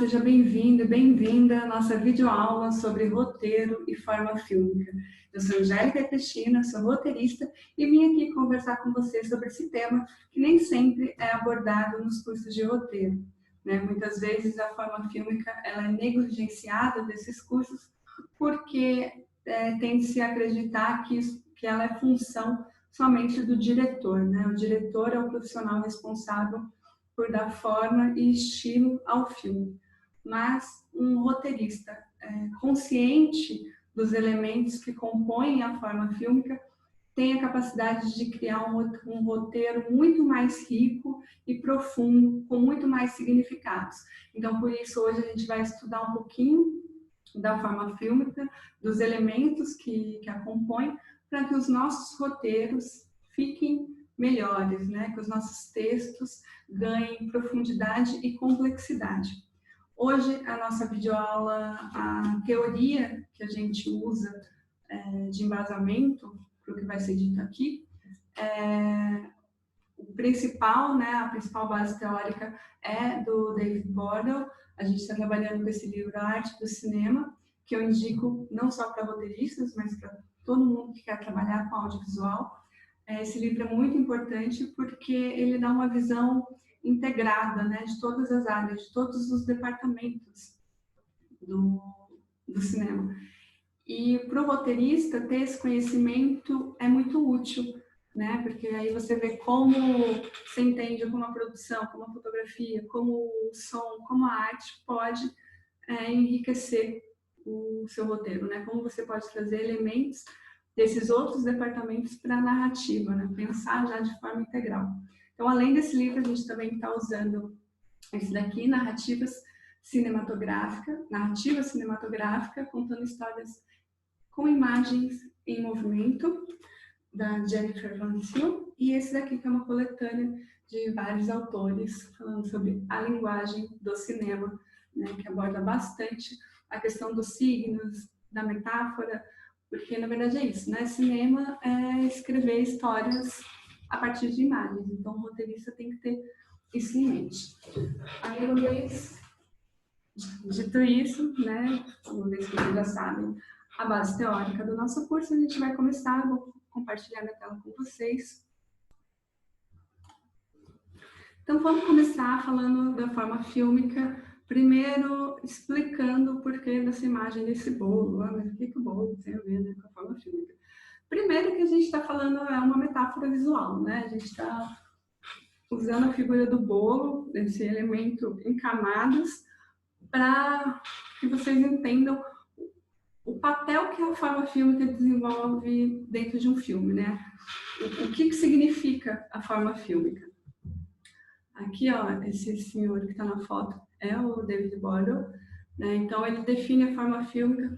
seja bem-vindo e bem-vinda à nossa videoaula sobre roteiro e forma fílmica. Eu sou Angélica Cristina, sou roteirista e vim aqui conversar com você sobre esse tema que nem sempre é abordado nos cursos de roteiro, né? Muitas vezes a forma fílmica ela é negligenciada desses cursos porque tende-se a acreditar que ela é função somente do diretor, né? O diretor é o profissional responsável por dar forma e estilo ao filme. Mas um roteirista consciente dos elementos que compõem a forma fílmica tem a capacidade de criar um roteiro muito mais rico e profundo, com muito mais significados. Então, por isso, hoje a gente vai estudar um pouquinho da forma fílmica, dos elementos que a compõem, para que os nossos roteiros fiquem melhores, né? Que os nossos textos ganhem profundidade e complexidade. Hoje, a nossa videoaula, a teoria que a gente usa de embasamento para o que vai ser dito aqui, o principal, né, a principal base teórica é do David Bordel. A gente está trabalhando com esse livro A Arte do Cinema, que eu indico não só para roteiristas, mas para todo mundo que quer trabalhar com audiovisual. Esse livro é muito importante porque ele dá uma visão integrada, né, de todas as áreas, de todos os departamentos do cinema. E para o roteirista, ter esse conhecimento é muito útil, né, porque aí você vê como você entende como a produção, como a fotografia, como o som, como a arte pode enriquecer o seu roteiro, né, como você pode trazer elementos desses outros departamentos para a narrativa, né? Pensar já de forma integral. Então, além desse livro, a gente também está usando esse daqui, narrativa cinematográfica, contando histórias com imagens em movimento, da Jennifer Van Zyl, e esse daqui que é uma coletânea de vários autores falando sobre a linguagem do cinema, né? Que aborda bastante a questão dos signos, da metáfora, porque, na verdade, é isso, né? Cinema é escrever histórias a partir de imagens. Então, o roteirista tem que ter isso em mente. Aí, uma vez dito isso, né? Uma vez que vocês já sabem a base teórica do nosso curso, a gente vai começar. Vou compartilhar minha tela com vocês. Então, vamos começar falando da forma fílmica. Primeiro, explicando o porquê dessa imagem desse bolo. Mas o que o bolo tem a ver, né, com a forma fílmica? Primeiro que a gente está falando é uma metáfora visual, né? A gente está usando a figura do bolo, esse elemento em camadas, para que vocês entendam o papel que a forma fílmica desenvolve dentro de um filme, né? O que significa a forma fílmica? Aqui, ó, esse senhor que está na foto é o David Bordel, né? Então, ele define a forma fílmica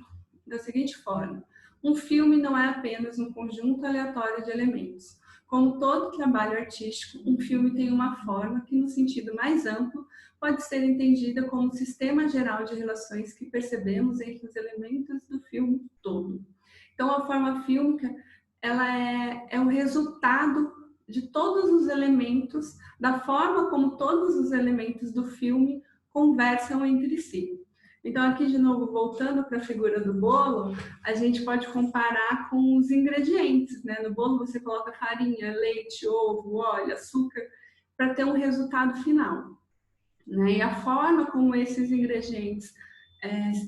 da seguinte forma: um filme não é apenas um conjunto aleatório de elementos. Como todo trabalho artístico, um filme tem uma forma que, no sentido mais amplo, pode ser entendida como um sistema geral de relações que percebemos entre os elementos do filme todo. Então, a forma fílmica ela é o resultado de todos os elementos, da forma como todos os elementos do filme conversam entre si. Então, aqui de novo, voltando para a figura do bolo, a gente pode comparar com os ingredientes, né? No bolo você coloca farinha, leite, ovo, óleo, açúcar, para ter um resultado final, né? E a forma como esses ingredientes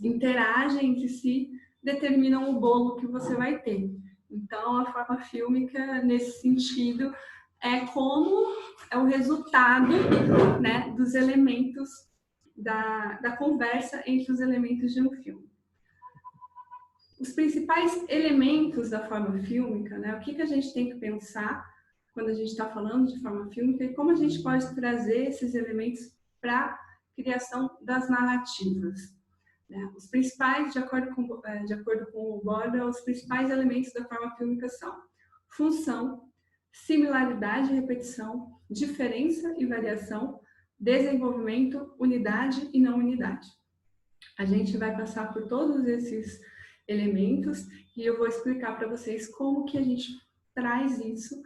interagem entre si determinam o bolo que você vai ter. Então, a forma fílmica, nesse sentido, é como é o resultado, né, dos elementos da conversa entre os elementos de um filme. Os principais elementos da forma fílmica, né, o que a gente tem que pensar quando a gente está falando de forma fílmica e como a gente pode trazer esses elementos para a criação das narrativas. Os principais, de acordo com o Bordel, os principais elementos da forma fílmica são função, similaridade e repetição, diferença e variação, desenvolvimento, unidade e não unidade. A gente vai passar por todos esses elementos e eu vou explicar para vocês como que a gente traz isso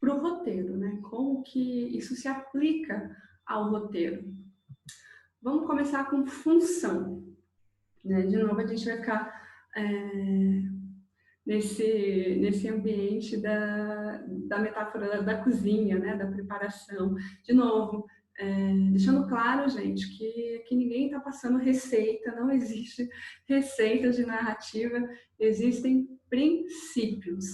para o roteiro, né? Como que isso se aplica ao roteiro. Vamos começar com função, né? De novo, a gente vai ficar nesse ambiente da metáfora da cozinha, né? Da preparação. De novo, deixando claro, gente, que ninguém está passando receita, não existe receita de narrativa, existem princípios,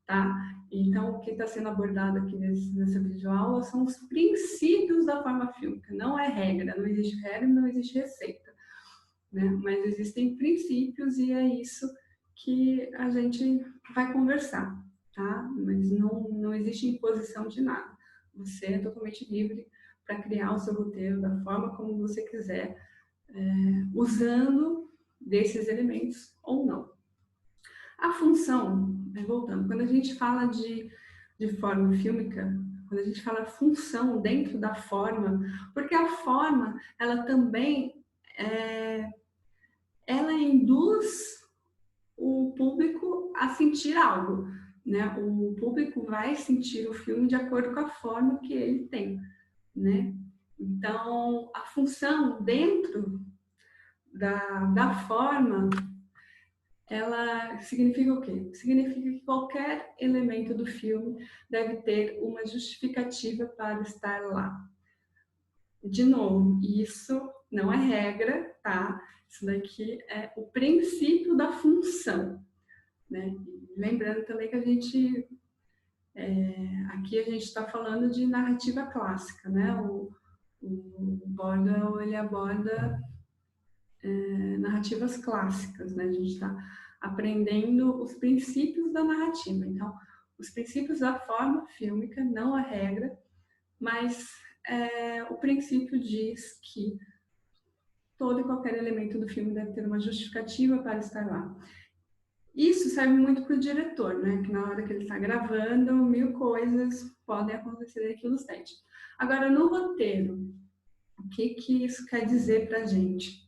tá? Então, o que está sendo abordado aqui nessa videoaula são os princípios da forma fílmica, não é regra, não existe regra, não existe receita, né? Mas existem princípios e é isso que a gente vai conversar, tá? Mas não existe imposição de nada. Você é totalmente livre para criar o seu roteiro da forma como você quiser, usando desses elementos ou não. A função, voltando, quando a gente fala de forma fílmica, quando a gente fala função dentro da forma, porque a forma, ela também ela induz o público a sentir algo, né? O público vai sentir o filme de acordo com a forma que ele tem, né? Então, a função dentro da forma, ela significa o quê? Significa que qualquer elemento do filme deve ter uma justificativa para estar lá. De novo, isso não é regra, tá? Isso daqui é o princípio da função, né? E lembrando também que a gente, aqui a gente está falando de narrativa clássica, né? O Borda, ele aborda narrativas clássicas, né? A gente está aprendendo os princípios da narrativa. Então, os princípios da forma fílmica, não a regra, mas o princípio diz que todo e qualquer elemento do filme deve ter uma justificativa para estar lá. Isso serve muito para o diretor, né? Que na hora que ele está gravando, 1000 coisas podem acontecer aqui no set. Agora, no roteiro, o que isso quer dizer para a gente?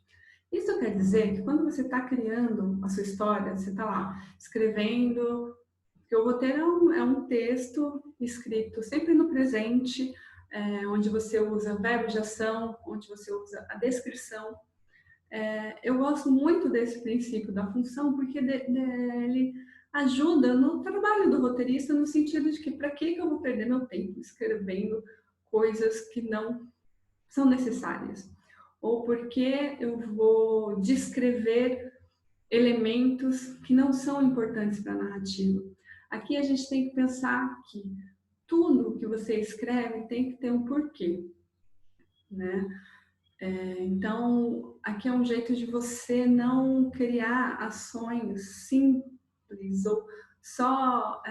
Isso quer dizer que quando você está criando a sua história, você está lá escrevendo, porque o roteiro é um texto escrito sempre no presente, onde você usa verbo de ação, onde você usa a descrição. Eu gosto muito desse princípio da função, porque ele ajuda no trabalho do roteirista, no sentido de que para que eu vou perder meu tempo escrevendo coisas que não são necessárias? Ou porque eu vou descrever elementos que não são importantes para a narrativa? Aqui a gente tem que pensar que tudo que você escreve tem que ter um porquê, né? Então, aqui é um jeito de você não criar ações simples ou só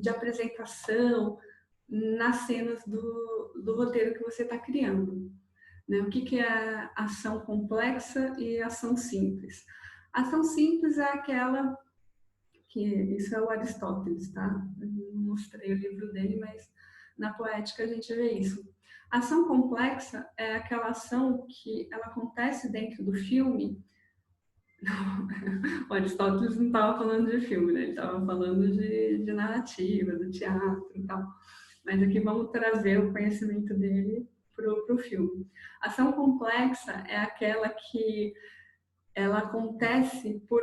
de apresentação nas cenas do roteiro que você está criando, né? O que é ação complexa e ação simples? Ação simples é aquela que, isso é o Aristóteles, tá? Eu não mostrei o livro dele, mas na Poética a gente vê isso. Ação complexa é aquela ação que ela acontece dentro do filme. O Aristóteles não estava falando de filme, né? Ele estava falando de narrativa, do teatro e tal. Mas aqui vamos trazer o conhecimento dele para o filme. Ação complexa é aquela que ela acontece por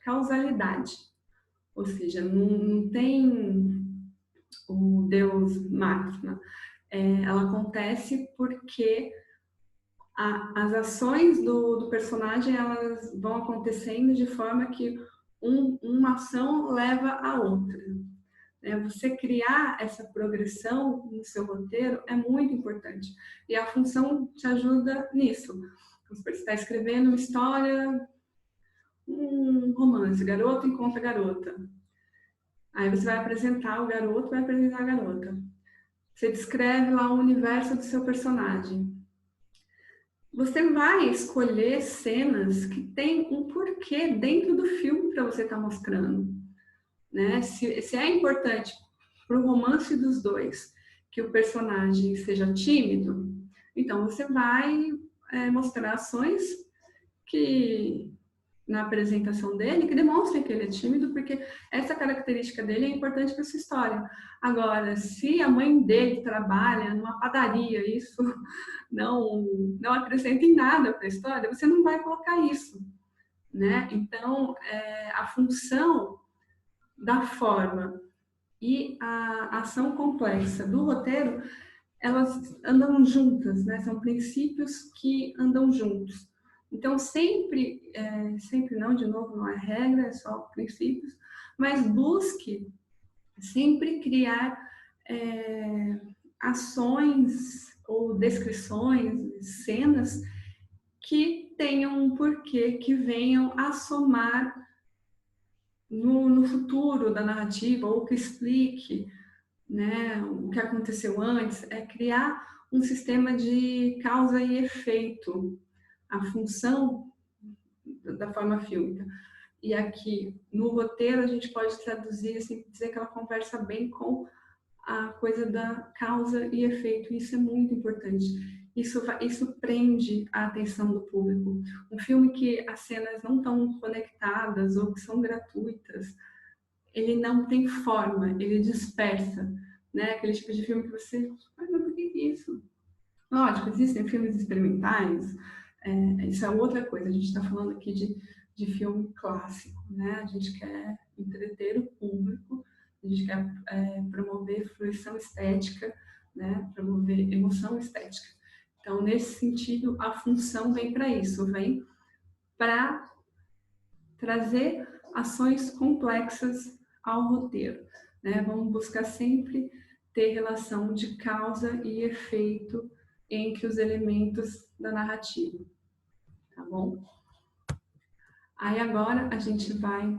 causalidade. Ou seja, não tem o Deus máquina. Ela acontece porque as ações do personagem elas vão acontecendo de forma que uma ação leva a outra. Você criar essa progressão no seu roteiro é muito importante. E a função te ajuda nisso. Você está escrevendo uma história, um romance, garoto encontra garota. Aí você vai apresentar o garoto, vai apresentar a garota. Você descreve lá o universo do seu personagem. Você vai escolher cenas que tem um porquê dentro do filme para você estar mostrando, né? Se é importante para o romance dos dois que o personagem seja tímido, então você vai mostrar ações que na apresentação dele que demonstrem que ele é tímido, porque essa característica dele é importante para sua história. Agora, se a mãe dele trabalha numa padaria, isso não acrescenta em nada para a história, você não vai colocar isso, né? Então, a função da forma e a ação complexa do roteiro, elas andam juntas, né? São princípios que andam juntos. Então, sempre não, de novo, não é regra, é só princípios, mas busque sempre criar ações ou descrições, cenas que tenham um porquê, que venham a somar no futuro da narrativa, ou que explique, né, o que aconteceu antes, é criar um sistema de causa e efeito, a função da forma fílmica. E aqui, no roteiro, a gente pode traduzir, assim, dizer que ela conversa bem com a coisa da causa e efeito. Isso é muito importante. Isso prende a atenção do público. Um filme que as cenas não estão conectadas ou que são gratuitas, ele não tem forma, ele dispersa, né? Aquele tipo de filme que você, mas por que isso? Lógico, existem filmes experimentais, isso é outra coisa. A gente está falando aqui de filme clássico, né? A gente quer entreter o público, a gente quer promover fruição estética, né? Promover emoção estética. Então, nesse sentido, a função vem para isso, vem para trazer ações complexas ao roteiro, né? Vamos buscar sempre ter relação de causa e efeito entre os elementos da narrativa, tá bom? Aí agora a gente vai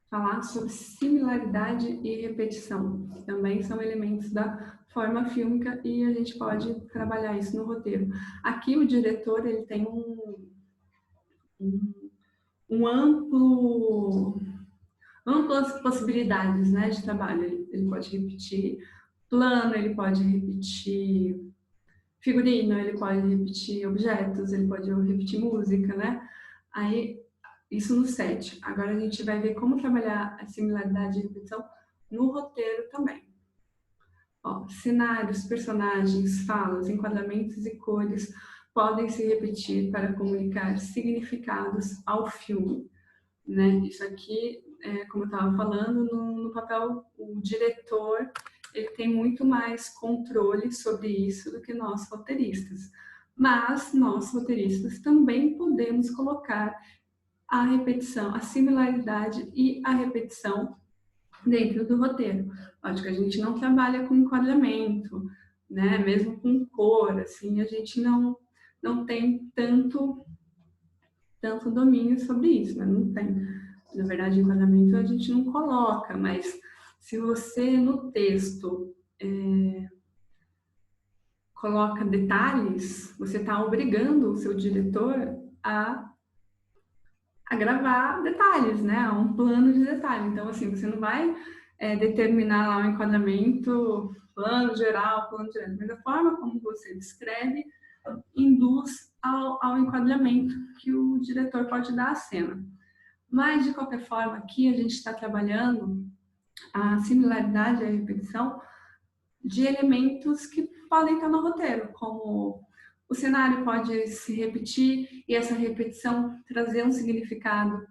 falar sobre similaridade e repetição. Também são elementos da forma fílmica e a gente pode trabalhar isso no roteiro. Aqui o diretor ele tem um amplas possibilidades, né, de trabalho. Ele pode repetir plano, ele pode repetir figurino, ele pode repetir objetos, ele pode repetir música, né? Aí, isso no set. Agora a gente vai ver como trabalhar a similaridade e repetição no roteiro também. Ó, cenários, personagens, falas, enquadramentos e cores podem se repetir para comunicar significados ao filme, né? Isso aqui, como eu estava falando, no papel, o diretor ele tem muito mais controle sobre isso do que nós roteiristas. Mas nós roteiristas também podemos colocar a repetição, a similaridade e a repetição dentro do roteiro. Lógico que a gente não trabalha com enquadramento, né? Mesmo com cor, assim, a gente não tem tanto domínio sobre isso, né? Não tem. Na verdade, enquadramento a gente não coloca, mas se você no texto coloca detalhes, você está obrigando o seu diretor a gravar detalhes, né? A um plano de detalhe. Então, assim, você não vai determinar lá o enquadramento, plano geral, mas a forma como você descreve induz ao enquadramento que o diretor pode dar à cena. Mas, de qualquer forma, aqui a gente está trabalhando a similaridade e a repetição de elementos que podem estar no roteiro, como o cenário pode se repetir e essa repetição trazer um significado,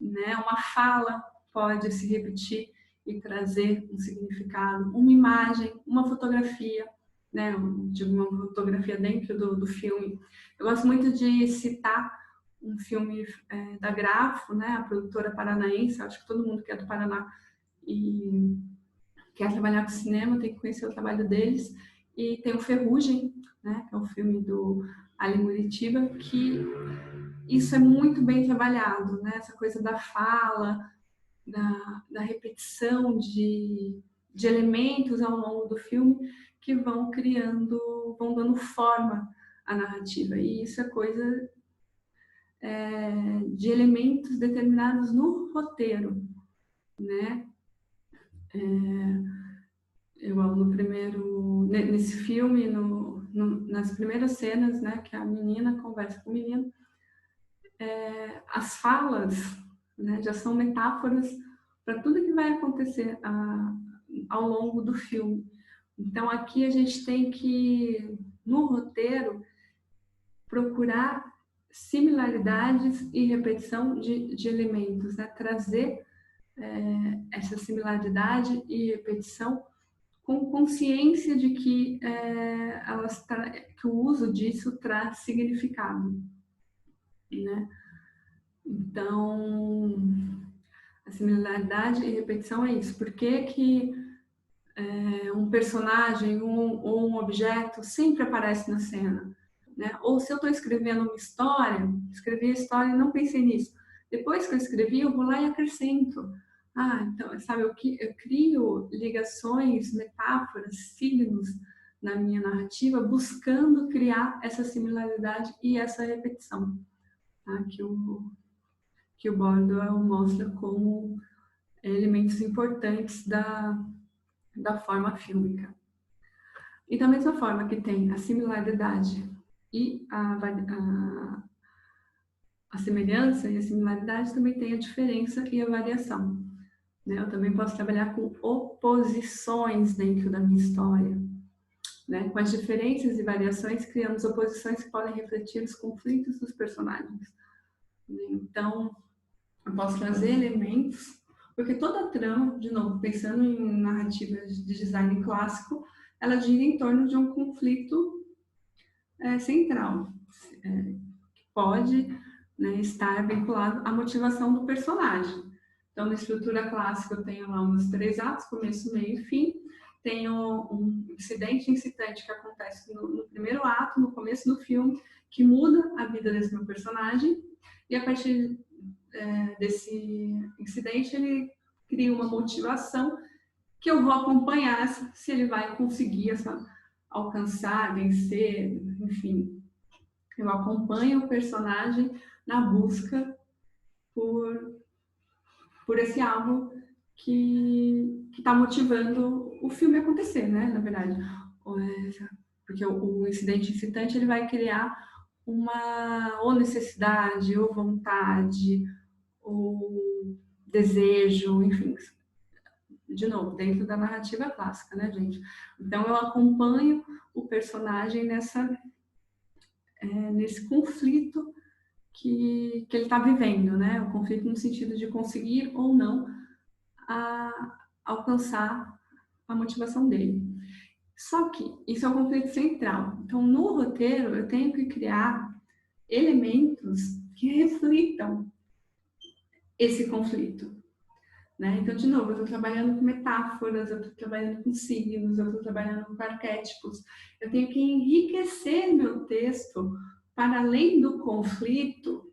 né? Uma fala pode se repetir e trazer um significado, uma imagem, uma fotografia, né? Digo, uma fotografia dentro do filme. Eu gosto muito de citar um filme da Grafo, né? A produtora paranaense, acho que todo mundo que é do Paraná e quer trabalhar com cinema tem que conhecer o trabalho deles. E tem o Ferrugem, né? Que é um filme do Ali Muritiba, que isso é muito bem trabalhado, né? Essa coisa da fala, da repetição de elementos ao longo do filme que vão dando forma à narrativa. E isso é coisa de elementos determinados no roteiro, né? Igual nesse filme, nas primeiras cenas, né, que a menina conversa com o menino, as falas, né, já são metáforas para tudo que vai acontecer ao longo do filme. Então, aqui a gente tem que, no roteiro, procurar similaridades e repetição de elementos, né? Trazer essa similaridade e repetição com consciência de que, que o uso disso traz significado, né? Então, a similaridade e repetição é isso. Por que que um personagem ou um objeto sempre aparece na cena? Né? Ou se eu estou escrevendo uma história, escrevi a história e não pensei nisso. Depois que eu escrevi, eu vou lá e acrescento. Então, sabe, eu crio ligações, metáforas, signos na minha narrativa, buscando criar essa similaridade e essa repetição, tá? Que o Bordo mostra como elementos importantes da forma fílmica. E da mesma forma que tem a similaridade e a semelhança e a similaridade, também tem a diferença e a variação. Né? Eu também posso trabalhar com oposições dentro da minha história. Né? Com as diferenças e variações, criamos oposições que podem refletir os conflitos dos personagens. Então, eu posso trazer elementos, porque toda a trama, de novo, pensando em narrativas de design clássico, ela gira em torno de um conflito central, que pode, né, estar vinculado à motivação do personagem. Então, na estrutura clássica, eu tenho lá uns 3 atos, começo, meio e fim. Tenho um incidente incitante que acontece no primeiro ato, no começo do filme, que muda a vida desse meu personagem. E a partir desse incidente, ele cria uma motivação que eu vou acompanhar se ele vai conseguir alcançar, vencer, enfim. Eu acompanho o personagem na busca por esse algo que está motivando o filme a acontecer, né? Na verdade, porque o incidente incitante ele vai criar uma ou necessidade, ou vontade, ou desejo, enfim. De novo, dentro da narrativa clássica, né, gente? Então, eu acompanho o personagem nesse conflito que ele está vivendo, né? O conflito no sentido de conseguir ou não alcançar a motivação dele. Só que isso é um conflito central. Então, no roteiro, eu tenho que criar elementos que reflitam esse conflito. Né? Então, de novo, eu estou trabalhando com metáforas, eu estou trabalhando com signos, eu estou trabalhando com arquétipos. Eu tenho que enriquecer meu texto para além do conflito,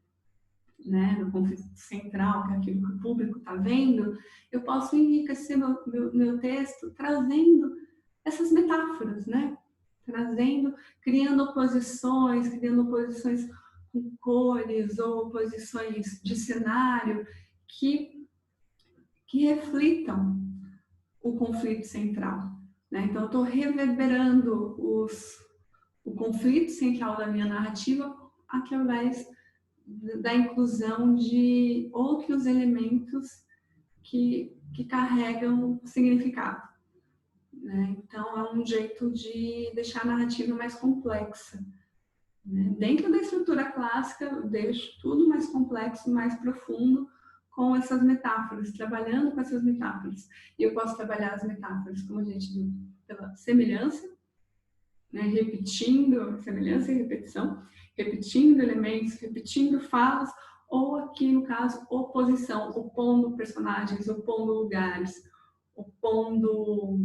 né? Do conflito central, que é aquilo que o público está vendo. Eu posso enriquecer meu texto trazendo essas metáforas, né? Criando oposições com cores ou oposições de cenário que reflitam o conflito central. Né? Então, eu estou reverberando o conflito central da minha narrativa através da inclusão de outros elementos que carregam significado. Né? Então, é um jeito de deixar a narrativa mais complexa. Né? Dentro da estrutura clássica, eu deixo tudo mais complexo, mais profundo, com essas metáforas, trabalhando com essas metáforas. E eu posso trabalhar as metáforas, como a gente viu, pela semelhança, né? Repetindo, semelhança e repetição, repetindo elementos, repetindo falas, ou aqui, no caso, oposição, opondo personagens, opondo lugares, opondo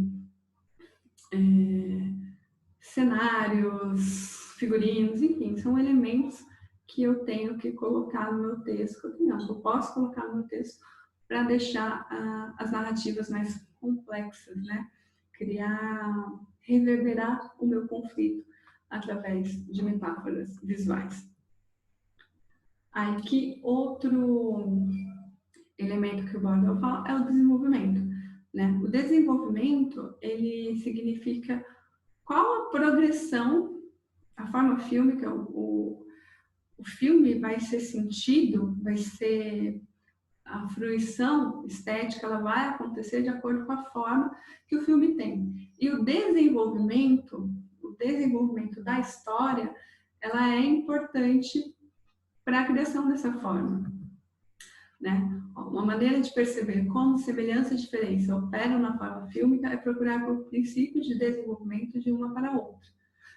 cenários, figurinos, enfim, são elementos que eu tenho que colocar no meu texto, eu posso colocar no meu texto para deixar as narrativas mais complexas, né? Reverberar o meu conflito através de metáforas visuais. Aí, que outro elemento que o Borda fala é o desenvolvimento, né? O desenvolvimento, ele significa qual a progressão, a forma fílmica, o filme vai ser sentido, vai ser a fruição estética, ela vai acontecer de acordo com a forma que o filme tem. E o desenvolvimento da história, ela é importante para a criação dessa forma, né? Uma maneira de perceber como semelhança e diferença operam na forma fílmica é procurar por princípios de desenvolvimento de uma para a outra.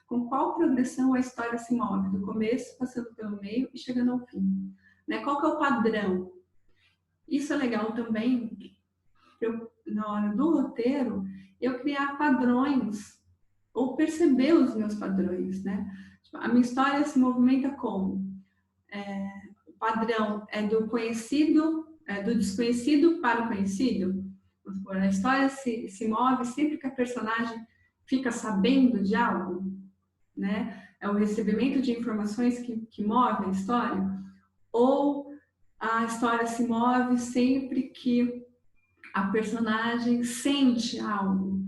Com qual progressão a história se move, do começo, passando pelo meio e chegando ao fim. Né? Qual que é o padrão? Isso é legal também, na hora do roteiro, eu criar padrões, ou perceber os meus padrões, né? A minha história se movimenta como? O padrão é do conhecido, do desconhecido para o conhecido. A história se move sempre que a personagem fica sabendo de algo, né? É o recebimento de informações que move a história, ou a história se move sempre que a personagem sente algo,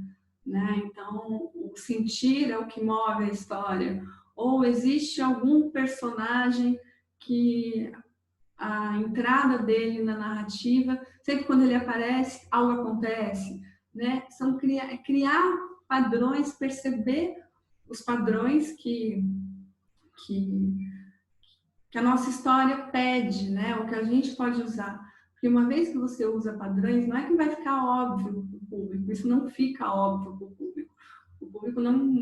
né? Então, o sentir é o que move a história. Ou existe algum personagem que a entrada dele na narrativa, sempre quando ele aparece, algo acontece, né? São criar padrões, perceber os padrões que, que a nossa história pede, né? O que a gente pode usar. Porque uma vez que você usa padrões, não é que vai ficar óbvio para o público, isso não fica óbvio para o público. O público não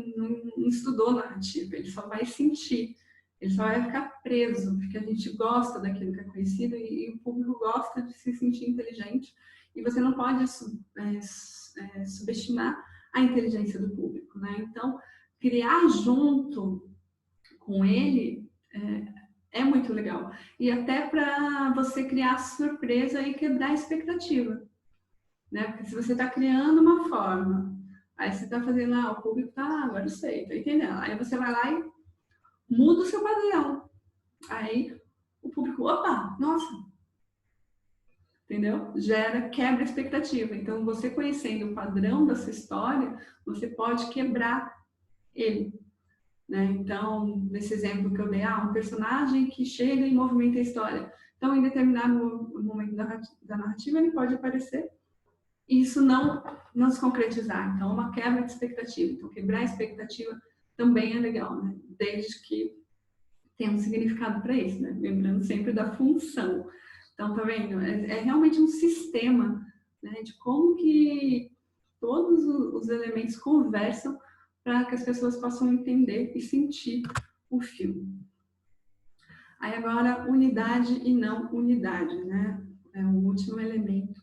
estudou narrativa, ele só vai sentir, ele só vai ficar preso, porque a gente gosta daquilo que é conhecido e o público gosta de se sentir inteligente, e você não pode subestimar a inteligência do público, né? Então, criar junto com ele é muito legal. E até para você criar surpresa e quebrar a expectativa, né? Porque se você está criando uma forma, aí você está fazendo, o público tá, agora eu sei, tô entendendo. Aí você vai lá e muda o seu padrão. Aí o público, opa, nossa, entendeu? Quebra a expectativa. Então, você conhecendo o padrão dessa história, você pode quebrar ele. Né? Então, nesse exemplo que eu dei, um personagem que chega e movimenta a história. Então, em determinado momento da narrativa, ele pode aparecer e isso não se concretizar. Então, uma quebra de expectativa. Então, quebrar a expectativa também é legal, né? Desde que tenha um significado para isso, né? Lembrando sempre da função. Então, tá vendo? É realmente um sistema, né, de como que todos os elementos conversam para que as pessoas possam entender e sentir o filme. Aí agora, unidade e não unidade, né? É o último elemento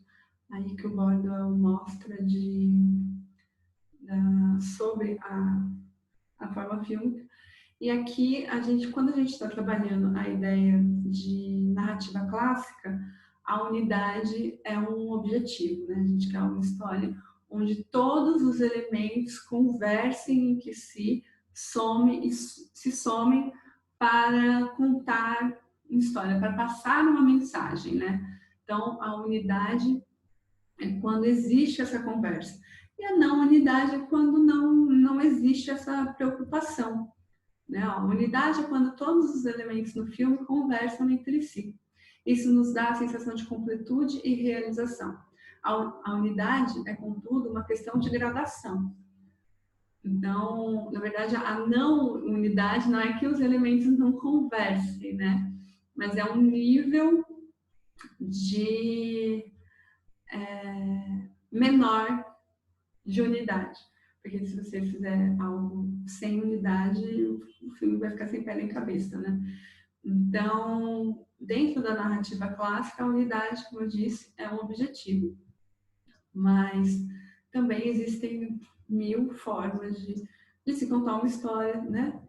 aí que o Bordwell mostra sobre a forma fílmica. E aqui, quando a gente está trabalhando a ideia de narrativa clássica, a unidade é um objetivo, né? A gente quer uma história onde todos os elementos conversem entre si, se somem para contar uma história, para passar uma mensagem, né? Então, a unidade é quando existe essa conversa. E a não unidade é quando não existe essa preocupação. Né? A unidade é quando todos os elementos no filme conversam entre si. Isso nos dá a sensação de completude e realização. A unidade é, contudo, uma questão de gradação. Então, na verdade, a não unidade não é que os elementos não conversem, né? Mas é um nível de menor de unidade. Porque se você fizer algo sem unidade, o filme vai ficar sem pé nem cabeça, né? Então, dentro da narrativa clássica, a unidade, como eu disse, é um objetivo. Mas também existem 1000 formas de se contar uma história, né?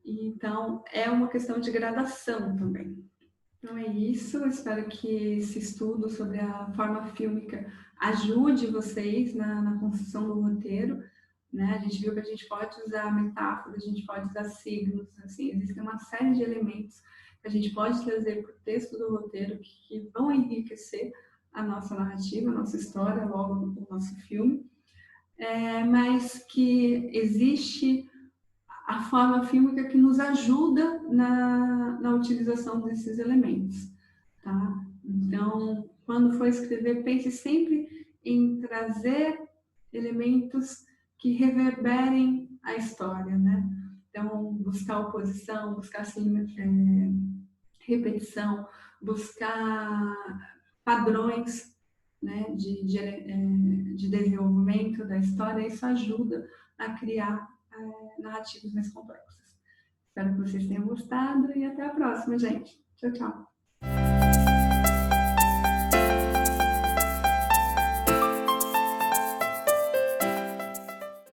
Então, é uma questão de gradação também. Então é isso, eu espero que esse estudo sobre a forma fílmica ajude vocês na construção do roteiro, né? A gente viu que a gente pode usar metáforas, a gente pode usar signos, assim, existem uma série de elementos que a gente pode trazer para o texto do roteiro que vão enriquecer a nossa narrativa, a nossa história, logo o nosso filme, mas que existe a forma fílmica que nos ajuda na utilização desses elementos, tá? Então, quando for escrever, pense sempre em trazer elementos que reverberem a história, né? Então, buscar oposição, buscar repetição, buscar padrões, né, de desenvolvimento da história, isso ajuda a criar narrativas mais complexas. Espero que vocês tenham gostado e até a próxima, gente. Tchau, tchau.